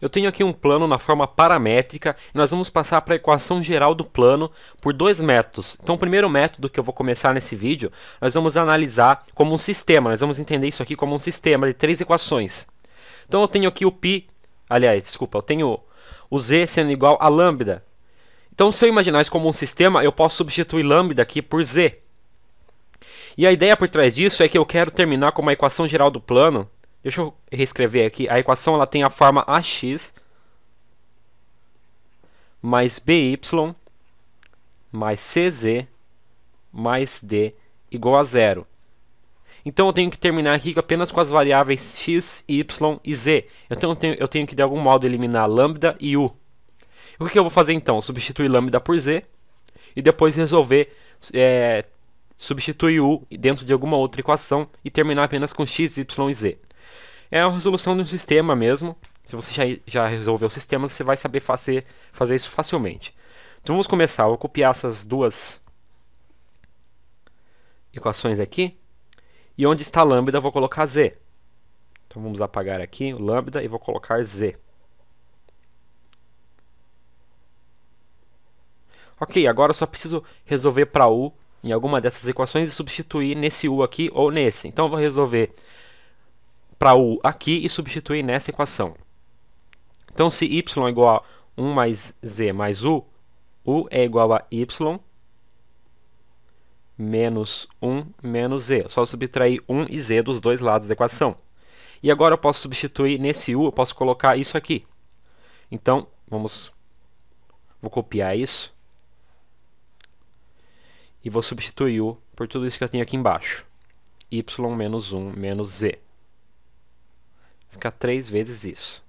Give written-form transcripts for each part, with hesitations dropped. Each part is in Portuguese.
Eu tenho aqui um plano na forma paramétrica e nós vamos passar para a equação geral do plano por dois métodos. Então o primeiro método que eu vou começar nesse vídeo, nós vamos analisar como um sistema, nós vamos entender isso aqui como um sistema de três equações. Então eu tenho aqui o π, eu tenho o z sendo igual a lambda. Então se eu imaginar isso como um sistema, eu posso substituir lambda aqui por z. E a ideia por trás disso é que eu quero terminar com uma equação geral do plano. Deixa eu reescrever aqui. A equação ela tem a forma ax mais by mais cz mais d igual a zero. Então eu tenho que terminar aqui apenas com as variáveis x, y e z. Eu tenho que de algum modo eliminar lambda e u. O que eu vou fazer então? Substituir lambda por z e depois resolver substituir u dentro de alguma outra equação e terminar apenas com x, y e z. É a resolução de um sistema mesmo. Se você já resolveu o sistema, você vai saber fazer isso facilmente. Então vamos começar. Eu vou copiar essas duas equações aqui. E onde está lambda, eu vou colocar z. Então vamos apagar aqui o lambda e vou colocar z. Ok, agora eu só preciso resolver para u em alguma dessas equações e substituir nesse u aqui ou nesse. Então eu vou resolver para u aqui e substituir nessa equação. Então se y é igual a 1 mais z mais u é igual a y menos 1 menos z. Eu só subtrair 1 e z dos dois lados da equação. E agora eu posso substituir nesse u, eu posso colocar isso aqui. Então, vou copiar isso. E vou substituir u por tudo isso que eu tenho aqui embaixo. Y menos 1 menos z. Fica 3 vezes isso.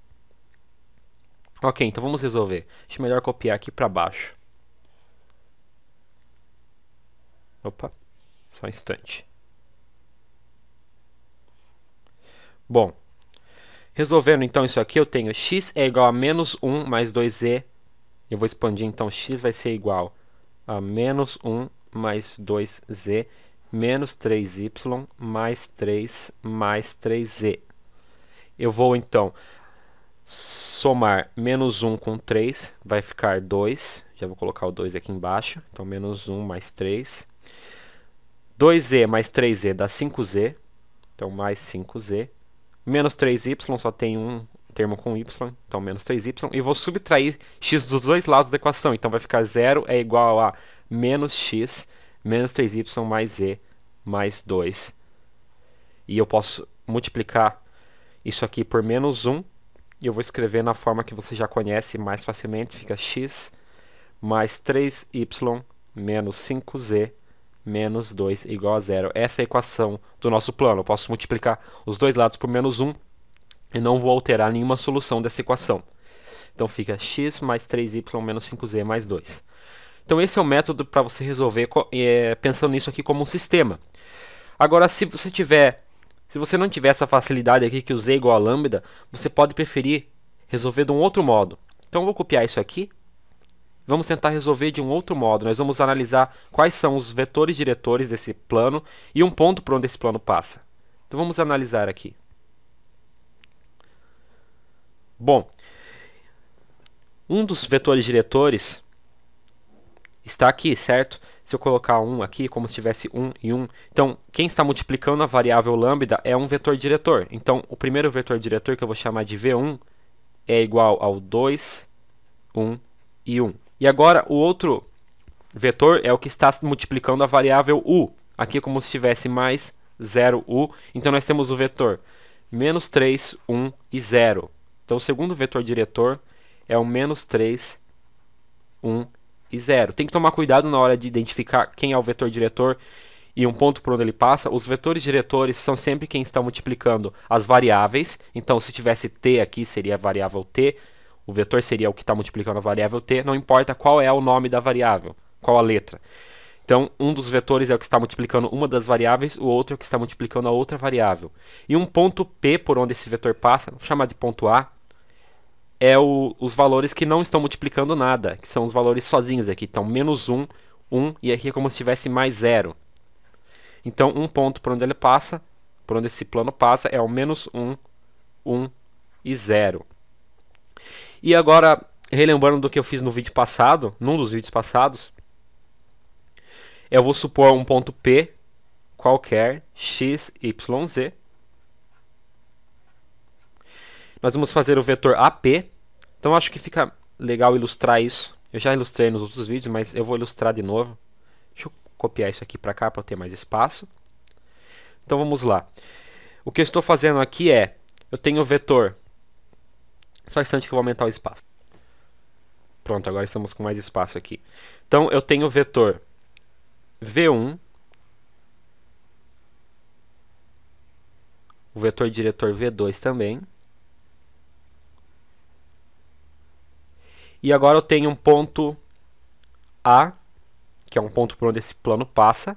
Ok, então vamos resolver. Acho melhor copiar aqui para baixo. Opa, só um instante. Bom, resolvendo então isso aqui, eu tenho x é igual a menos 1 mais 2z. Eu vou expandir, então x vai ser igual a menos 1 mais 2z menos 3y mais 3 mais 3z. Eu vou então somar menos 1 com 3, vai ficar 2. Já vou colocar o 2 aqui embaixo. Então menos 1 mais 3. 2z mais 3z dá 5z. Então mais 5z. Menos 3y, só tem um termo com y. Então menos 3y. E vou subtrair x dos dois lados da equação. Então vai ficar 0 é igual a menos x menos 3y mais z mais 2. E eu posso multiplicar isso aqui por menos 1, e eu vou escrever na forma que você já conhece mais facilmente, fica x mais 3y menos 5z menos 2 igual a 0. Essa é a equação do nosso plano. Eu posso multiplicar os dois lados por menos 1 e não vou alterar nenhuma solução dessa equação. Então fica x mais 3y menos 5z mais 2. Então esse é o método para você resolver pensando nisso aqui como um sistema. Agora, se você não tiver essa facilidade aqui que o z é igual a lambda, você pode preferir resolver de um outro modo. Então eu vou copiar isso aqui. Vamos tentar resolver de um outro modo. Nós vamos analisar quais são os vetores diretores desse plano e um ponto por onde esse plano passa. Então vamos analisar aqui. Bom, um dos vetores diretores está aqui, certo? Se eu colocar 1 aqui, como se tivesse 1 e 1. Então, quem está multiplicando a variável lambda é um vetor diretor. Então, o primeiro vetor diretor, que eu vou chamar de V1, é igual ao 2, 1 e 1. E agora, o outro vetor é o que está multiplicando a variável u. Aqui, como se tivesse mais 0u. Então, nós temos o vetor menos 3, 1 e 0. Então, o segundo vetor diretor é o menos 3, 1 e 0. Tem que tomar cuidado na hora de identificar quem é o vetor diretor e um ponto por onde ele passa. Os vetores diretores são sempre quem está multiplicando as variáveis. Então, se tivesse t aqui, seria a variável t. O vetor seria o que está multiplicando a variável t. Não importa qual é o nome da variável, qual a letra. Então, um dos vetores é o que está multiplicando uma das variáveis, o outro é o que está multiplicando a outra variável. E um ponto P por onde esse vetor passa, vou chamar de ponto A, é os valores que não estão multiplicando nada, que são os valores sozinhos aqui. Então, menos 1, 1, e aqui é como se tivesse mais 0. Então, um ponto por onde ele passa, por onde esse plano passa, é o menos 1, 1 e 0. E agora, relembrando do que eu fiz no vídeo passado, num dos vídeos passados, eu vou supor um ponto P qualquer, x, y, z. Nós vamos fazer o vetor AP. Então acho que fica legal ilustrar isso. Eu já ilustrei nos outros vídeos, mas eu vou ilustrar de novo. Deixa eu copiar isso aqui para cá para ter mais espaço. Então vamos lá. O que eu estou fazendo aqui é, eu tenho o vetor. Só um instante que eu vou aumentar o espaço. Pronto, agora estamos com mais espaço aqui. Então eu tenho o vetor V1, o vetor diretor V2 também. E agora eu tenho um ponto A, que é um ponto por onde esse plano passa.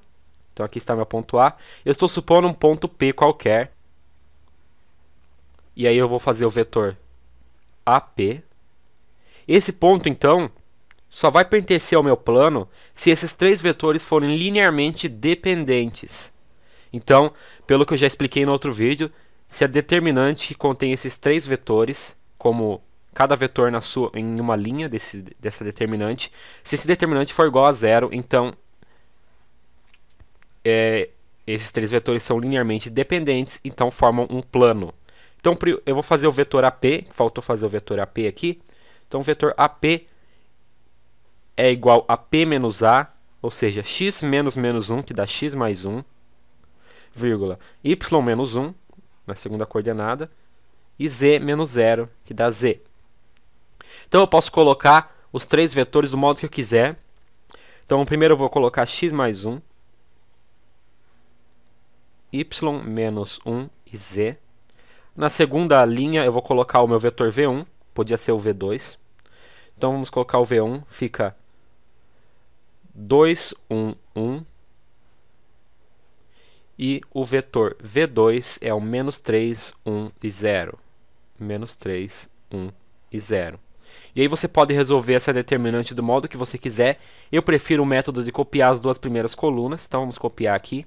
Então aqui está meu ponto A. Eu estou supondo um ponto P qualquer. E aí eu vou fazer o vetor AP. Esse ponto, então, só vai pertencer ao meu plano se esses três vetores forem linearmente dependentes. Então, pelo que eu já expliquei no outro vídeo, se a determinante que contém esses três vetores, como cada vetor em uma linha dessa determinante, se esse determinante for igual a zero, então esses três vetores são linearmente dependentes, então formam um plano. Então eu vou fazer o vetor AP, faltou fazer o vetor AP aqui. Então o vetor AP é igual a P menos A, ou seja, x menos menos 1, que dá x mais 1, vírgula, y menos 1, na segunda coordenada, e z menos 0, que dá z. Então eu posso colocar os três vetores do modo que eu quiser. Então primeiro eu vou colocar x mais 1, y menos 1 e z. Na segunda linha eu vou colocar o meu vetor V1, podia ser o V2. Então vamos colocar o V1, fica 2, 1, 1. E o vetor V2 é o menos 3, 1 e 0. Menos 3, 1 e 0. E aí você pode resolver essa determinante do modo que você quiser. Eu prefiro o método de copiar as duas primeiras colunas. Então vamos copiar aqui.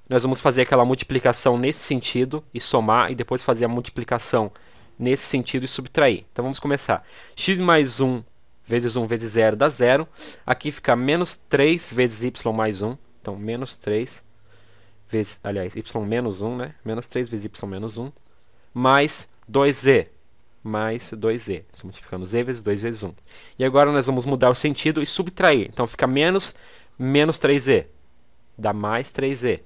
Nós vamos fazer aquela multiplicação nesse sentido e somar, e depois fazer a multiplicação nesse sentido e subtrair. Então vamos começar. X mais 1 vezes 1 vezes 0 dá 0. Aqui fica menos 3 vezes y mais 1. Então menos 3 vezes, aliás, y menos 1, né? Menos 3 vezes y menos 1. Mais 2z. Mais 2z. Estou multiplicando z vezes 2 vezes 1. E agora nós vamos mudar o sentido e subtrair. Então fica menos 3z. Dá mais 3z.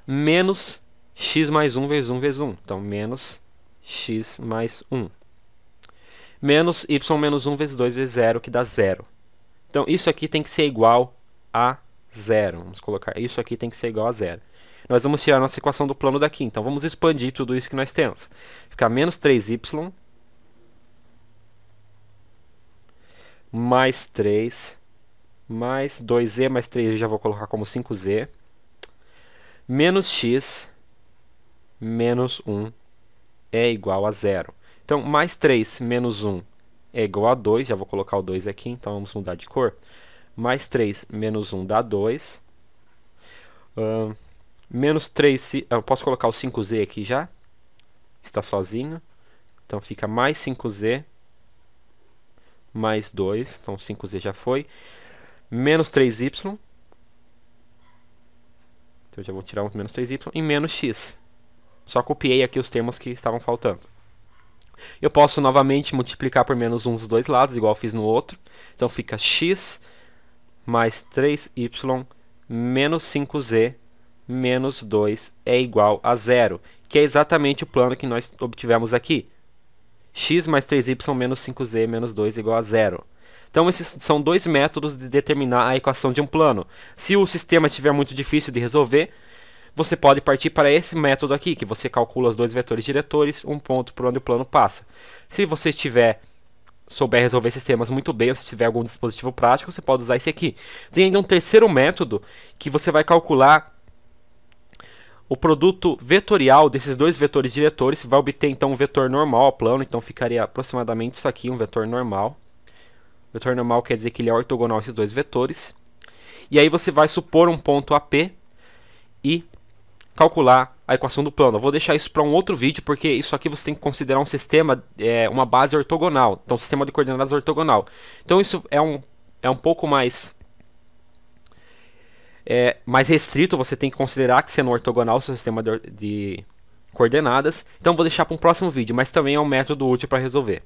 Menos x mais 1 vezes 1 vezes 1. Então, menos x mais 1. Menos y menos 1 vezes 2 vezes 0, que dá 0. Então, isso aqui tem que ser igual a 0. Vamos colocar, isso aqui tem que ser igual a 0. Nós vamos tirar a nossa equação do plano daqui. Então, vamos expandir tudo isso que nós temos. Fica menos 3y mais 3 mais 2z mais 3 eu já vou colocar como 5z. Menos x menos 1 é igual a 0. Então, mais 3 menos 1 é igual a 2. Já vou colocar o 2 aqui, então vamos mudar de cor. Mais 3 menos 1 dá 2. Menos 3... Eu posso colocar o 5z aqui já. Está sozinho. Então, fica mais 5z mais 2. Então, 5z já foi. Menos 3y. Então, eu já vou tirar o menos 3y e menos x. Só copiei aqui os termos que estavam faltando. Eu posso novamente multiplicar por menos 1 dos dois lados, igual eu fiz no outro. Então fica x mais 3y menos 5z menos 2 é igual a 0. Que é exatamente o plano que nós obtivemos aqui. X mais 3y menos 5z menos 2 é igual a 0. Então, esses são dois métodos de determinar a equação de um plano. Se o sistema estiver muito difícil de resolver, você pode partir para esse método aqui, que você calcula os dois vetores diretores, um ponto por onde o plano passa. Se você souber resolver sistemas muito bem, ou se tiver algum dispositivo prático, você pode usar esse aqui. Tem ainda um terceiro método, que você vai calcular o produto vetorial desses dois vetores diretores. Você vai obter, então, um vetor normal ao plano. Então, ficaria aproximadamente isso aqui, um vetor normal. Vetor normal quer dizer que ele é ortogonal a esses dois vetores. E aí você vai supor um ponto AP e calcular a equação do plano. Eu vou deixar isso para um outro vídeo, porque isso aqui você tem que considerar um sistema, uma base ortogonal. Então, sistema de coordenadas ortogonal. Então, isso é um pouco mais restrito. Você tem que considerar que sendo ortogonal o seu sistema de coordenadas. Então, vou deixar para um próximo vídeo, mas também é um método útil para resolver.